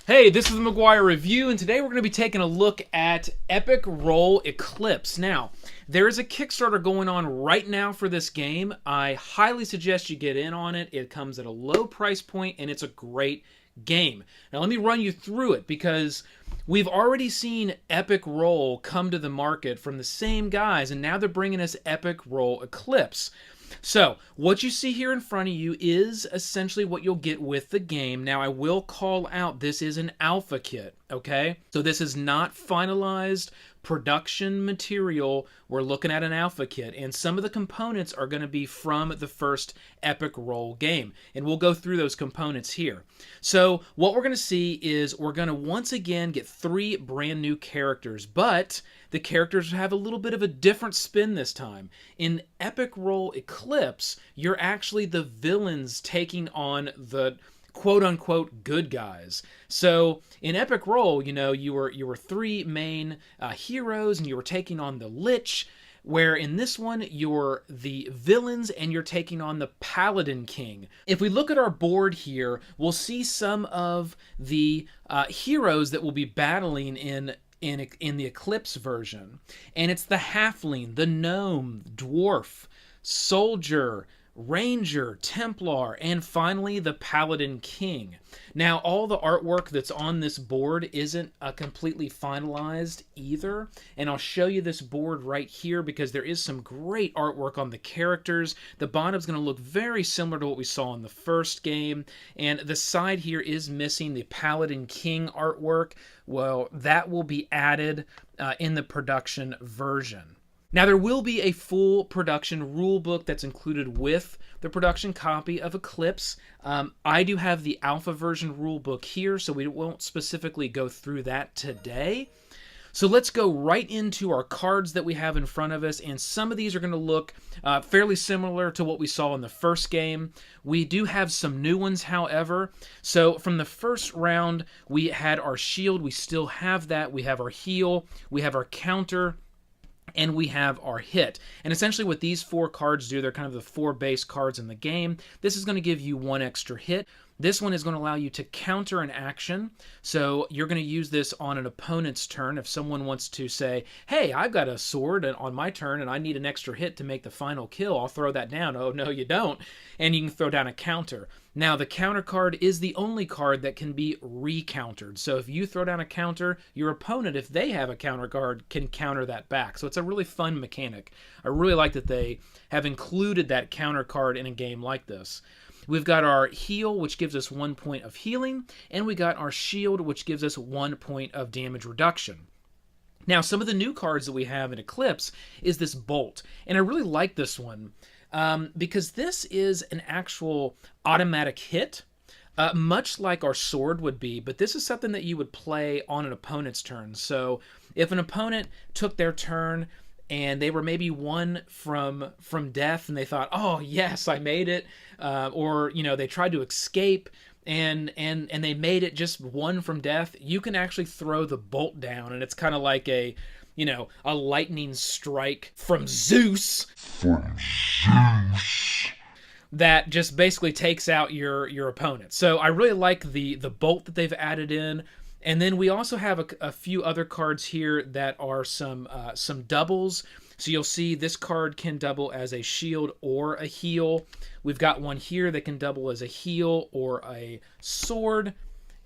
Hey, this is the McGuire Review, and today we're going to be taking a look at Epic Roll Eclipse. Now, there is a Kickstarter going on right now for this game. I highly suggest you get in on it. It comes at a low price point, and it's a great game. Now, let me run you through it, because we've already seen Epic Roll come to the market from the same guys, and now they're bringing us Epic Roll Eclipse. So, what you see here in front of you is essentially what you'll get with the game. Now, I will call out this is an alpha kit, okay? So this is not finalized production material. We're looking at an alpha kit, and some of the components are going to be from the first Epic Roll game, and we'll go through those components here. So, what we're going to see is we're going to once again get 3 brand new characters, but the characters have a little bit of a different spin this time. In Epic Roll Eclipse, you're actually the villains taking on the quote-unquote good guys. So in Epic Roll, you know, you were 3 main heroes, and you were taking on the Lich, where in this one, you're the villains and you're taking on the Paladin King. If we look at our board here, we'll see some of the heroes that will be battling in the Eclipse version. And it's the Halfling, the Gnome, Dwarf, Soldier, Ranger, Templar, and finally the Paladin King. Now, all the artwork that's on this board isn't completely finalized either, and I'll show you this board right here because there is some great artwork on the characters. The bottom's going to look very similar to what we saw in the first game, and the side here is missing the Paladin King artwork. Well, that will be added in the production version. Now, there will be a full production rulebook that's included with the production copy of Eclipse. I do have the alpha version rulebook here, so we won't specifically go through that today. So let's go right into our cards that we have in front of us, and some of these are going to look fairly similar to what we saw in the first game. We do have some new ones, however. So from the first round, we had our shield. We still have that. We have our heal. We have our counter. And we have our hit. And essentially what these 4 cards do, they're kind of the 4 base cards in the game. This is going to give you 1 extra hit. This one is going to allow you to counter an action. So you're going to use this on an opponent's turn. If someone wants to say, hey, I've got a sword on my turn and I need an extra hit to make the final kill, I'll throw that down. Oh, no, you don't. And you can throw down a counter. Now, the counter card is the only card that can be recountered. So if you throw down a counter, your opponent, if they have a counter card, can counter that back. So it's a really fun mechanic. I really like that they have included that counter card in a game like this. We've got our heal, which gives us 1 point of healing, and we got our shield, which gives us 1 point of damage reduction. Now, some of the new cards that we have in Eclipse is this bolt, and I really like this one because this is an actual automatic hit, much like our sword would be, but this is something that you would play on an opponent's turn. So if an opponent took their turn and they were maybe 1 from death, and they thought, oh yes, I made it, or you know, they tried to escape and they made it just 1 from death, you can actually throw the bolt down, and it's kind of like a, you know, a lightning strike from Zeus. That just basically takes out your opponent. So I really like the bolt that they've added in. And then we also have a few other cards here that are some doubles. So you'll see this card can double as a shield or a heal. We've got one here that can double as a heal or a sword,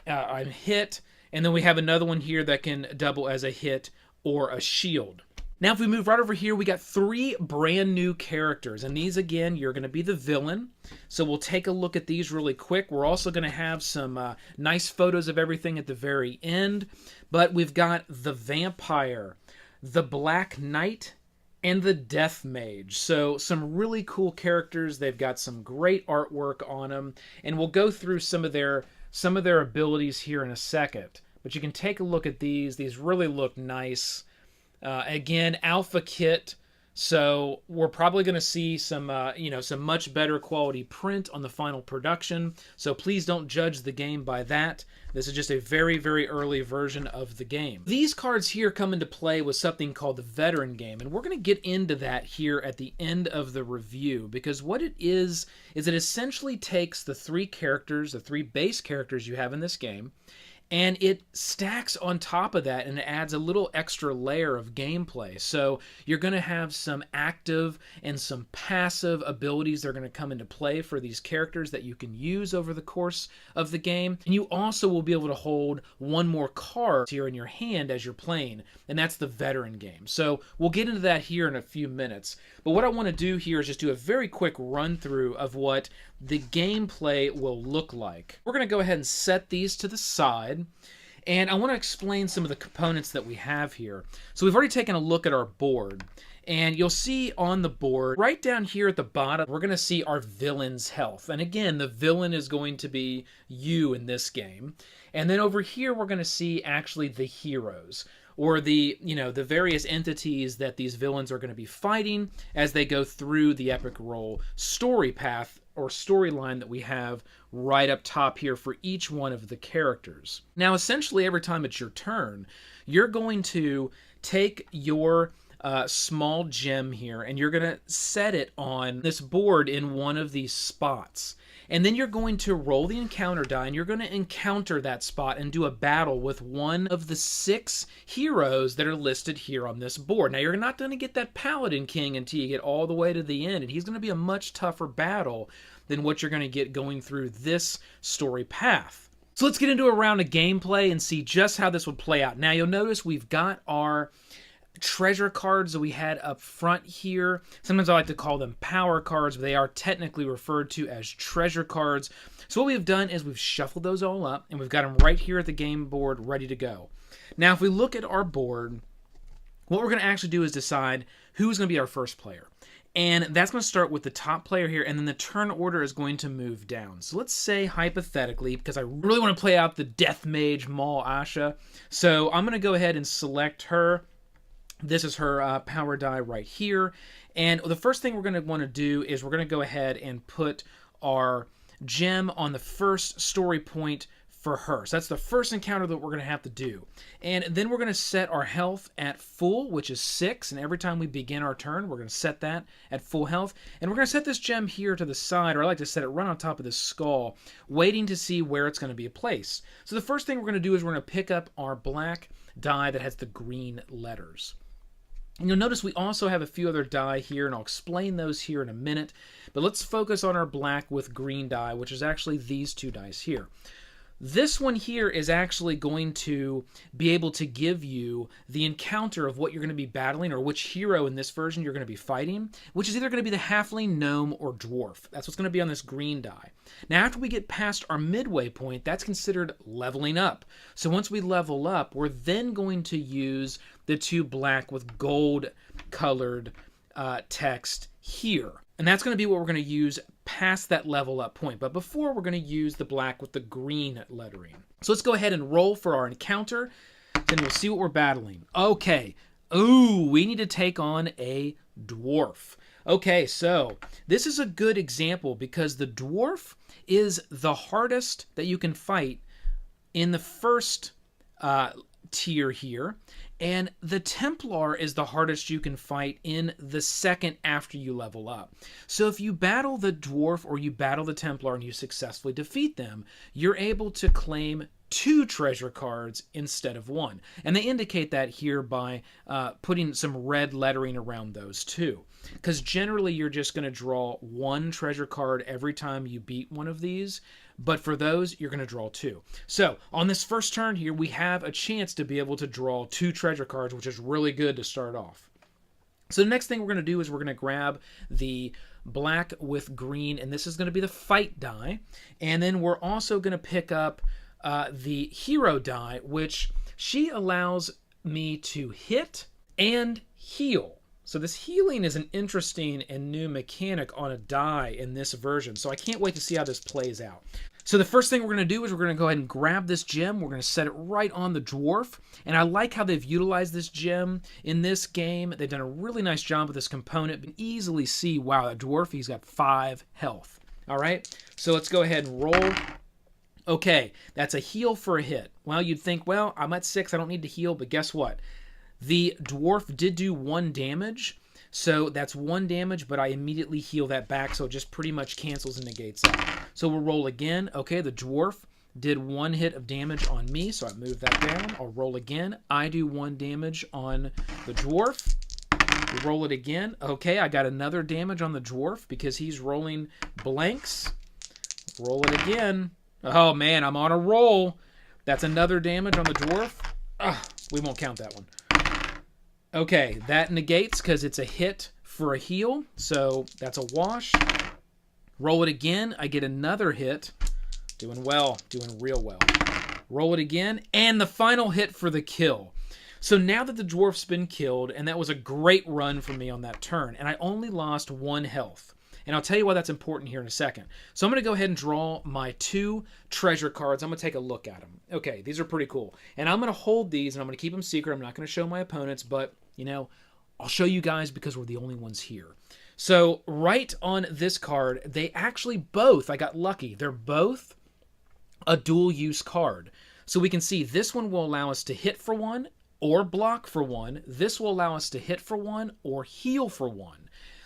a hit. And then we have another one here that can double as a hit or a shield. Now, if we move right over here, we got 3 brand new characters. And these, again, you're going to be the villain. So we'll take a look at these really quick. We're also going to have some nice photos of everything at the very end. But we've got the Vampire, the Black Knight, and the Death Mage. So some really cool characters. They've got some great artwork on them. And we'll go through some of their abilities here in a second. But you can take a look at these. These really look nice. Again, alpha kit, so we're probably going to see some, some much better quality print on the final production. So please don't judge the game by that. This is just a very, very early version of the game. These cards here come into play with something called the Veteran game, and we're going to get into that here at the end of the review, because what it is it essentially takes the 3 characters, the 3 base characters you have in this game, And it stacks on top of that and it adds a little extra layer of gameplay. So you're going to have some active and some passive abilities that are going to come into play for these characters that you can use over the course of the game. And you also will be able to hold one more card here in your hand as you're playing, and that's the veteran game. So we'll get into that here in a few minutes. But what I want to do here is just do a very quick run through of what the gameplay will look like. We're going to go ahead and set these to the side, and I want to explain some of the components that we have here. So we've already taken a look at our board, and you'll see on the board right down here at the bottom, we're going to see our villain's health. And again, the villain is going to be you in this game. And then over here, we're going to see actually the heroes, or the various entities that these villains are going to be fighting as they go through the epic role story path or storyline that we have right up top here for each one of the characters. Now, essentially, every time it's your turn, you're going to take your small gem here and you're going to set it on this board in one of these spots. And then you're going to roll the encounter die and you're going to encounter that spot and do a battle with one of the 6 heroes that are listed here on this board. Now, you're not going to get that Paladin King until you get all the way to the end, and he's going to be a much tougher battle than what you're going to get going through this story path. So let's get into a round of gameplay and see just how this would play out. Now, you'll notice we've got our treasure cards that we had up front here. Sometimes I like to call them power cards, but they are technically referred to as treasure cards. So what we've done is we've shuffled those all up and we've got them right here at the game board ready to go. Now, if we look at our board, what we're going to actually do is decide who's going to be our first player. And that's going to start with the top player here, and then the turn order is going to move down. So let's say, hypothetically, because I really want to play out the Death Mage Maul Asha, so I'm going to go ahead and select her. This is her power die right here. And the first thing we're going to want to do is we're going to go ahead and put our gem on the first story point for her. So that's the first encounter that we're going to have to do. And then we're going to set our health at full, which is 6. And every time we begin our turn, we're going to set that at full health. And we're going to set this gem here to the side, or I like to set it right on top of this skull, waiting to see where it's going to be placed. So the first thing we're going to do is we're going to pick up our black die that has the green letters. And you'll notice we also have a few other die here, and I'll explain those here in a minute. But let's focus on our black with green die, which is actually these 2 dice here. This one here is actually going to be able to give you the encounter of what you're going to be battling, or which hero in this version you're going to be fighting, which is either going to be the halfling, gnome, or dwarf. That's what's going to be on this green die. Now, after we get past our midway point, that's considered leveling up. So once we level up, we're then going to use the 2 black with gold colored text here. And that's going to be what we're going to use past that level up point. But before, we're going to use the black with the green lettering. So let's go ahead and roll for our encounter. Then we'll see what we're battling. Okay. Ooh, we need to take on a dwarf. Okay, so this is a good example because the dwarf is the hardest that you can fight in the first tier here. And the Templar is the hardest you can fight in the second after you level up. So if you battle the Dwarf or you battle the Templar and you successfully defeat them, you're able to claim 2 treasure cards instead of 1. And they indicate that here by putting some red lettering around those 2. Because generally you're just going to draw 1 treasure card every time you beat one of these. But for those, you're going to draw 2. So on this first turn here, we have a chance to be able to draw 2 treasure cards, which is really good to start off. So the next thing we're going to do is we're going to grab the black with green, and this is going to be the fight die. And then we're also going to pick up the hero die, which she allows me to hit and heal. So this healing is an interesting and new mechanic on a die in this version. So I can't wait to see how this plays out. So the first thing we're going to do is we're going to go ahead and grab this gem. We're going to set it right on the dwarf. And I like how they've utilized this gem in this game. They've done a really nice job with this component. You can easily see, wow, that dwarf, he's got 5 health. All right, so let's go ahead and roll. Okay, that's a heal for a hit. Well, you'd think, well, I'm at 6, I don't need to heal, but guess what? The dwarf did do 1 damage, so that's 1 damage, but I immediately heal that back, so it just pretty much cancels and negates that. So we'll roll again. Okay, the dwarf did 1 hit of damage on me, so I move that down. I'll roll again. I do 1 damage on the dwarf. We roll it again. Okay, I got another damage on the dwarf because he's rolling blanks. Roll it again. Oh man, I'm on a roll. That's another damage on the dwarf. Ugh, we won't count that one. Okay, that negates because it's a hit for a heal, so that's a wash. Roll it again. I get another hit. Doing well, doing real well. Roll it again, and the final hit for the kill. So now that the dwarf's been killed, and that was a great run for me on that turn, and I only lost 1 health. And I'll tell you why that's important here in a second. So I'm going to go ahead and draw my 2 treasure cards. I'm going to take a look at them. Okay, these are pretty cool. And I'm going to hold these, and I'm going to keep them secret. I'm not going to show my opponents, but, you know, I'll show you guys because we're the only ones here. So right on this card, they actually both, I got lucky, they're both a dual-use card. So we can see this one will allow us to hit for 1 or block for 1. This will allow us to hit for 1 or heal for 1.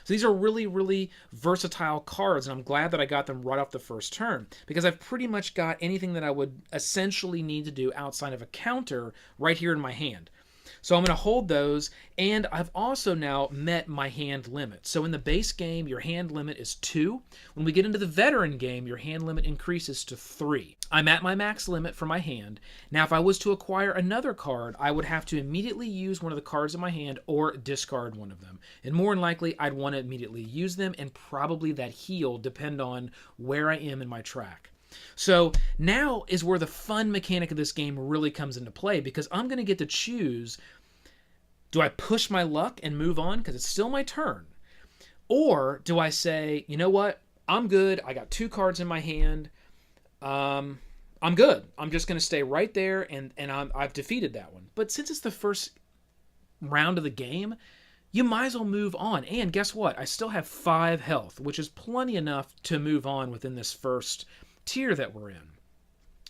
So these are really, really versatile cards, and I'm glad that I got them right off the first turn because I've pretty much got anything that I would essentially need to do outside of a counter right here in my hand. So I'm going to hold those, and I've also now met my hand limit. So in the base game, your hand limit is 2. When we get into the veteran game, your hand limit increases to 3. I'm at my max limit for my hand. Now, if I was to acquire another card, I would have to immediately use one of the cards in my hand or discard one of them. And more than likely, I'd want to immediately use them, and probably that heal depend on where I am in my track. So now is where the fun mechanic of this game really comes into play because I'm going to get to choose, do I push my luck and move on because it's still my turn? Or do I say, you know what, I'm good, I got 2 cards in my hand, I'm good. I'm just going to stay right there and I've defeated that one. But since it's the first round of the game, you might as well move on. And guess what? I still have 5 health, which is plenty enough to move on within this first tier that we're in.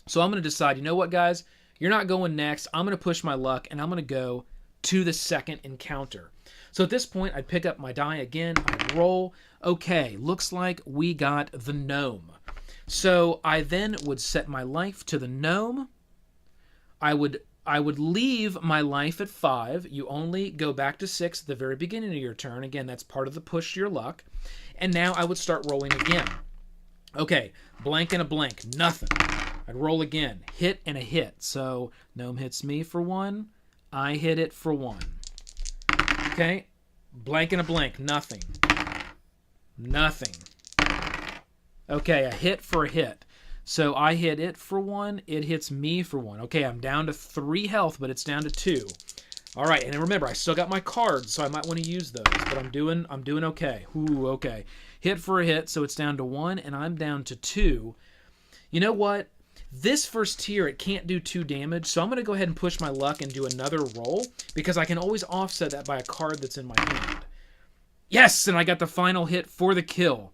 So I'm going to decide, you know what, guys? You're not going next. I'm going to push my luck, and I'm going to go to the second encounter. So at this point, I'd pick up my die again. I'd roll. Okay, looks like we got the gnome. So I then would set my life to the gnome. I would leave my life at 5. You only go back to 6 at the very beginning of your turn. Again, that's part of the push your luck. And now I would start rolling again. Okay, blank and a blank, nothing. I'd roll again, hit and a hit. So gnome hits me for 1, I hit it for 1. Okay, blank and a blank, nothing. Nothing. Okay, a hit for a hit. So I hit it for 1, it hits me for 1. Okay, I'm down to 3 health, but it's down to 2. All right, and remember, I still got my cards, so I might want to use those, but I'm doing okay. Ooh, okay. Hit for a hit, so it's down to 1, and I'm down to 2. You know what? This first tier, it can't do 2 damage, so I'm going to go ahead and push my luck and do another roll, because I can always offset that by a card that's in my hand. Yes, and I got the final hit for the kill.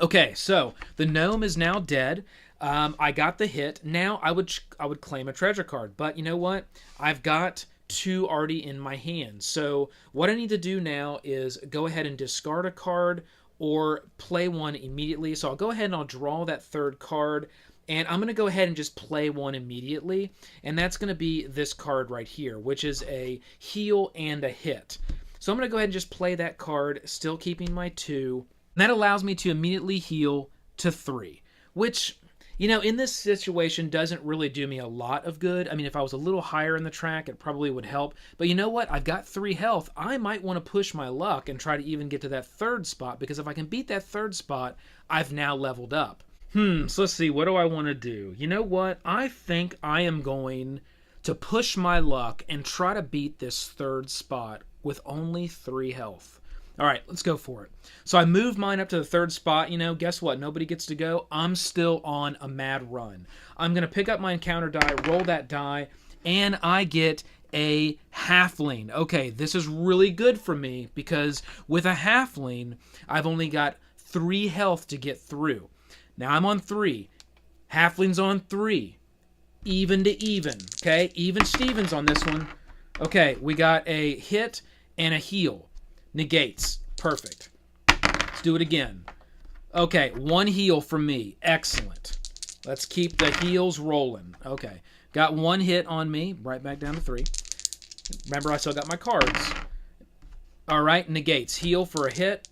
Okay, so the gnome is now dead. I got the hit. Now I would claim a treasure card, but you know what? I've got 2 already in my hand. So what I need to do now is go ahead and discard a card or play one immediately. So I'll go ahead and I'll draw that 3rd card, and I'm going to go ahead and just play one immediately, and that's going to be this card right here, which is a heal and a hit. So I'm going to go ahead and just play that card, still keeping my 2. And that allows me to immediately heal to 3, which, you know, in this situation doesn't really do me a lot of good. I mean, if I was a little higher in the track, it probably would help. But you know what? I've got 3 health. I might want to push my luck and try to even get to that 3rd spot, because if I can beat that 3rd spot, I've now leveled up. So let's see. What do I want to do? You know what? I think I am going to push my luck and try to beat this 3rd spot with only 3 health. All right, let's go for it. So I moved mine up to the 3rd spot. You know, guess what? Nobody gets to go. I'm still on a mad run. I'm going to pick up my encounter die, roll that die, and I get a halfling. Okay, this is really good for me because with a halfling, I've only got 3 health to get through. Now I'm on 3. Halfling's on 3. Even to even. Okay, even Stevens on this one. Okay, we got a hit and a heal. Negates. Perfect. Let's do it again. Okay, 1 heal from me. Excellent. Let's keep the heals rolling. Okay. Got 1 hit on me. Right back down to 3. Remember, I still got my cards. All right. Negates. Heal for a hit.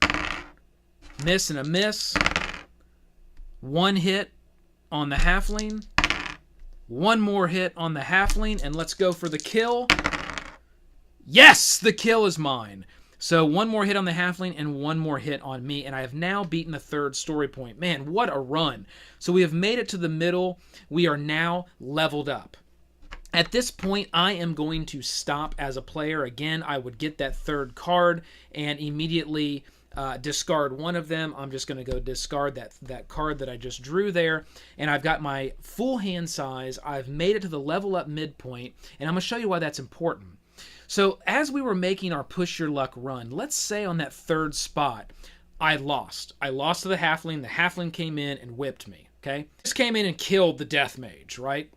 Miss and a miss. 1 hit on the halfling. 1 more hit on the halfling. And let's go for the kill. Yes! The kill is mine. So 1 more hit on the halfling and 1 more hit on me, and I have now beaten the 3rd story point. Man, what a run. So we have made it to the middle. We are now leveled up. At this point, I am going to stop as a player. Again, I would get that 3rd card and immediately discard 1 of them. I'm just going to go discard that card that I just drew there, and I've got my full hand size. I've made it to the level up midpoint, and I'm going to show you why that's important. So as we were making our push your luck run, let's say on that 3rd spot, I lost. I lost to the halfling. The halfling came in and whipped me, okay? Just came in and killed the death mage, right?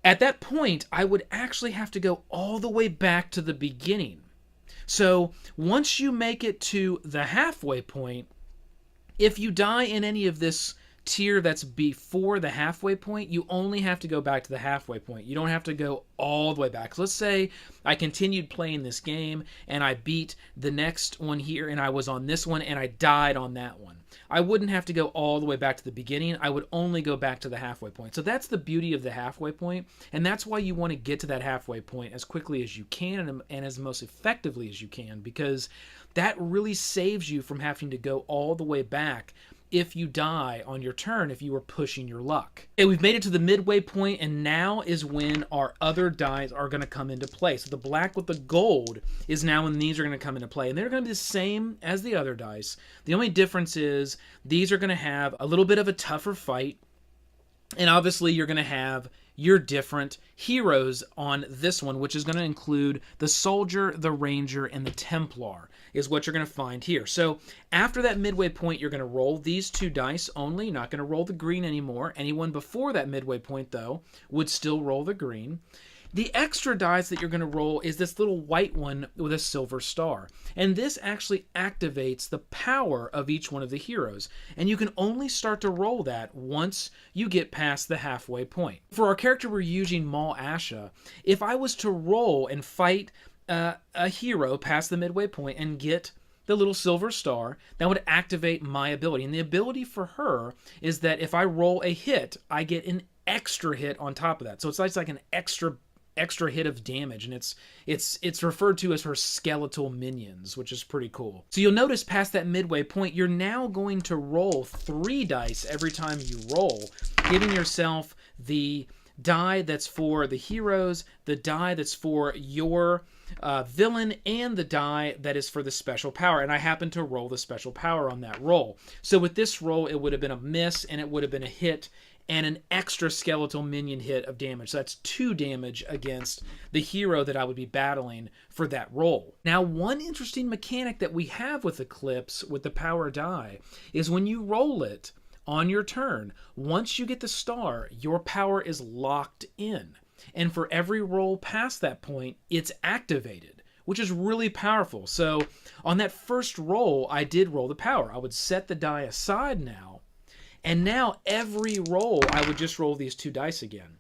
At that point, I would actually have to go all the way back to the beginning. So once you make it to the halfway point, if you die in any of this tier that's before the halfway point, you only have to go back to the halfway point. You don't have to go all the way back. So let's say I continued playing this game and I beat the next one here and I was on this one and I died on that one. I wouldn't have to go all the way back to the beginning. I would only go back to the halfway point. So that's the beauty of the halfway point, and that's why you want to get to that halfway point as quickly as you can and as most effectively as you can, because that really saves you from having to go all the way back if you die on your turn, if you were pushing your luck. Okay, we've made it to the midway point, and now is when our other dice are going to come into play. So the black with the gold is now when these are going to come into play, and they're going to be the same as the other dice. The only difference is these are going to have a little bit of a tougher fight, and obviously you're going to have your different heroes on this one, which is going to include the soldier, the ranger, and the Templar is what you're going to find here. So after that midway point, you're going to roll these 2 dice only. You're not going to roll the green anymore. Anyone before that midway point, though, would still roll the green. The extra dice that you're going to roll is this little white one with a silver star. And this actually activates the power of each one of the heroes. And you can only start to roll that once you get past the halfway point. For our character, we're using Maul Asha. If I was to roll and fight a hero past the midway point and get the little silver star, that would activate my ability. And the ability for her is that if I roll a hit, I get an extra hit on top of that. So it's like an extra hit of damage, and it's referred to as her skeletal minions, which is pretty cool. So you'll notice past that midway point, you're now going to roll 3 dice every time you roll, giving yourself the die that's for the heroes, the die that's for your villain, and the die that is for the special power. And I happen to roll the special power on that roll. So with this roll, it would have been a miss, and it would have been a hit, and an extra skeletal minion hit of damage. So that's 2 damage against the hero that I would be battling for that roll. Now, one interesting mechanic that we have with Eclipse, with the power die, is when you roll it on your turn, once you get the star, your power is locked in. And for every roll past that point, it's activated, which is really powerful. So on that first roll, I did roll the power. I would set the die aside now, and now every roll, I would just roll these 2 dice again.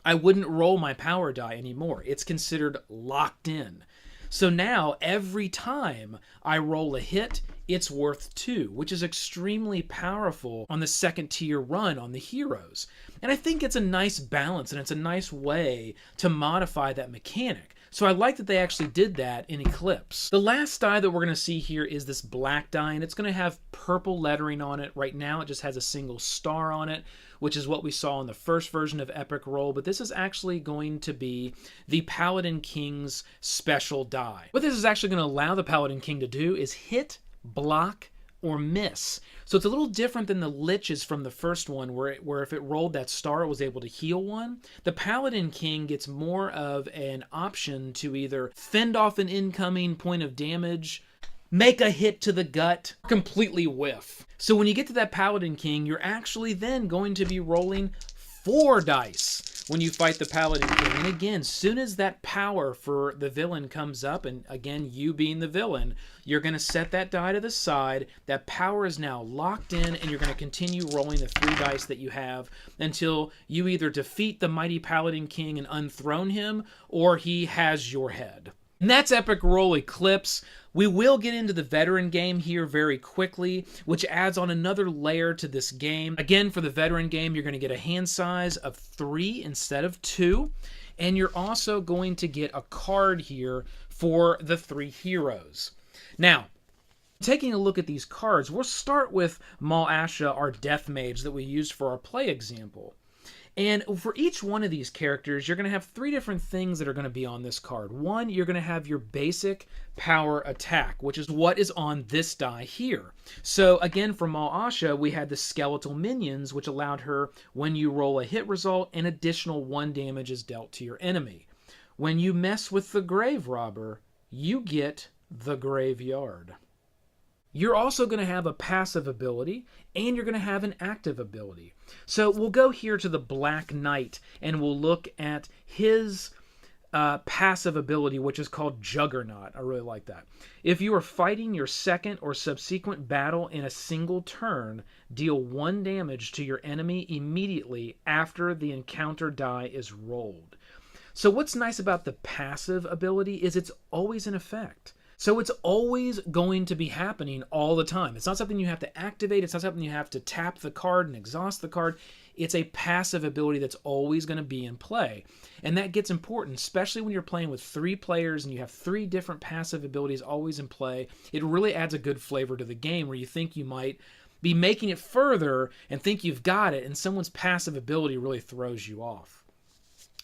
I wouldn't roll my power die anymore. It's considered locked in. So now every time I roll a hit, it's worth 2, which is extremely powerful on the 2nd tier run on the heroes. And I think it's a nice balance, and it's a nice way to modify that mechanic. So I like that they actually did that in Eclipse. The last die that we're going to see here is this black die, and it's going to have purple lettering on it. Right now it just has a single star on it, which is what we saw in the first version of Epic Roll, but this is actually going to be the Paladin King's special die. What this is actually going to allow the Paladin King to do is hit, block, or miss. So it's a little different than the Liches from the first one, where if it rolled that star, it was able to heal 1. The Paladin King gets more of an option to either fend off an incoming point of damage, make a hit to the gut, completely whiff. So when you get to that Paladin King, you're actually then going to be rolling 4 dice. when you fight the Paladin King. And again, soon as that power for the villain comes up, and again, you being the villain, you're going to set that die to the side. That power is now locked in, and you're going to continue rolling the 3 dice that you have until you either defeat the mighty Paladin King and unthrone him, or he has your head. And that's Epic Roll Eclipse. We will get into the veteran game here very quickly, which adds on another layer to this game. Again, for the veteran game, you're going to get a hand size of 3 instead of 2. And you're also going to get a card here for the 3 heroes. Now, taking a look at these cards, we'll start with Mal Asha, our death mage that we used for our play example. And for each one of these characters, you're going to have 3 different things that are going to be on this card. One, you're going to have your basic power attack, which is what is on this die here. So again, for Mal Asha, we had the skeletal minions, which allowed her, when you roll a hit result, an additional 1 damage is dealt to your enemy. When you mess with the grave robber, you get the graveyard. You're also going to have a passive ability, and you're going to have an active ability. So we'll go here to the Black Knight, and we'll look at his passive ability, which is called Juggernaut. I really like that. If you are fighting your second or subsequent battle in a single turn, deal 1 damage to your enemy immediately after the encounter die is rolled. So what's nice about the passive ability is it's always in effect. So it's always going to be happening all the time. It's not something you have to activate. It's not something you have to tap the card and exhaust the card. It's a passive ability that's always going to be in play. And that gets important, especially when you're playing with 3 players and you have 3 different passive abilities always in play. It really adds a good flavor to the game where you think you might be making it further and think you've got it, and someone's passive ability really throws you off.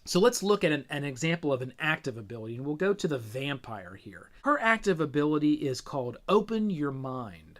So let's look at an example of an active ability, and we'll go to the vampire here. Her active ability is called Open Your Mind.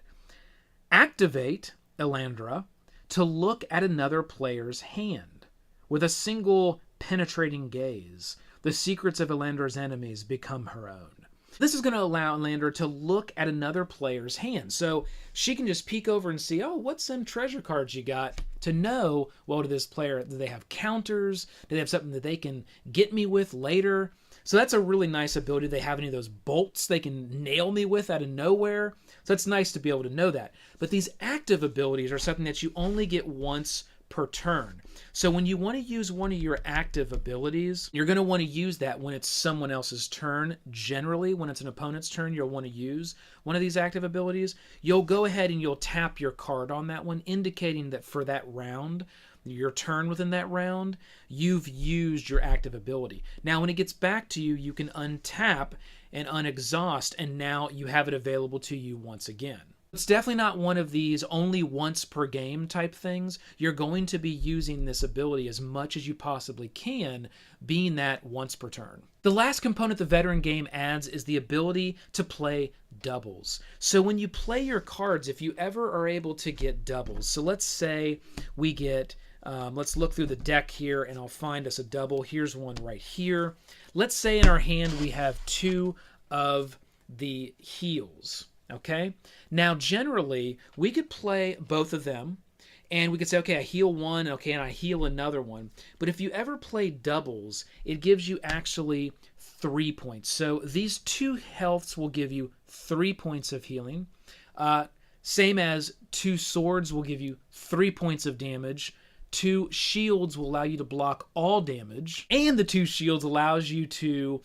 Activate Elandra to look at another player's hand. With a single penetrating gaze, the secrets of Elandra's enemies become her own. This is going to allow Elandra to look at another player's hand. So she can just peek over and see, oh, what's some treasure cards you got? To know, well, to this player, do they have counters? Do they have something that they can get me with later? So that's a really nice ability. Do they have any of those bolts they can nail me with out of nowhere? So it's nice to be able to know that. But these active abilities are something that you only get once per turn. So when you want to use one of your active abilities, you're going to want to use that when it's someone else's turn. Generally, when it's an opponent's turn, you'll want to use one of these active abilities. You'll go ahead and you'll tap your card on that one, indicating that for that round, your turn within that round, you've used your active ability. Now, when it gets back to you, you can untap and unexhaust, and now you have it available to you once again. It's definitely not one of these only once per game type things. You're going to be using this ability as much as you possibly can, being that once per turn. The last component the veteran game adds is the ability to play doubles. So when you play your cards, if you ever are able to get doubles, so let's say we get, let's look through the deck here and I'll find us a double. Here's one right here. Let's say in our hand we have 2 of the heals. Okay, now generally we could play both of them and we could say, okay, I heal one, okay, and I heal another one. But if you ever play doubles, it gives you actually 3 points. So these 2 healths will give you 3 points of healing. Same as 2 swords will give you 3 points of damage. 2 shields will allow you to block all damage. And the 2 shields allows you to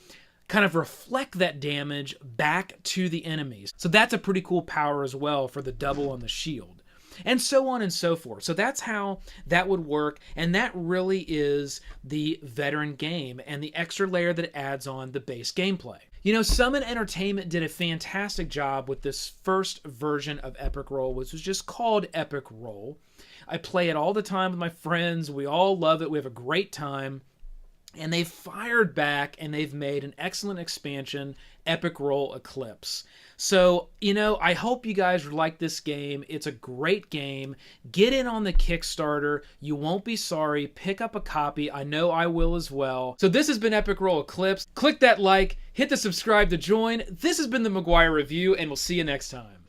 kind of reflect that damage back to the enemies. So that's a pretty cool power as well for the double on the shield. And so on and so forth. So that's how that would work, and that really is the veteran game and the extra layer that adds on the base gameplay. You know, Summon Entertainment did a fantastic job with this first version of Epic Roll, which was just called Epic Roll. I play it all the time with my friends. We all love it. We have a great time. And they've fired back and they've made an excellent expansion, Epic Roll Eclipse. So, you know, I hope you guys like this game. It's a great game. Get in on the Kickstarter. You won't be sorry. Pick up a copy. I know I will as well. So this has been Epic Roll Eclipse. Click that like, hit the subscribe to join. This has been the McGuire Review, and we'll see you next time.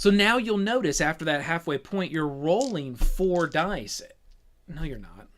So now you'll notice after that halfway point, you're rolling 4 dice. No, you're not.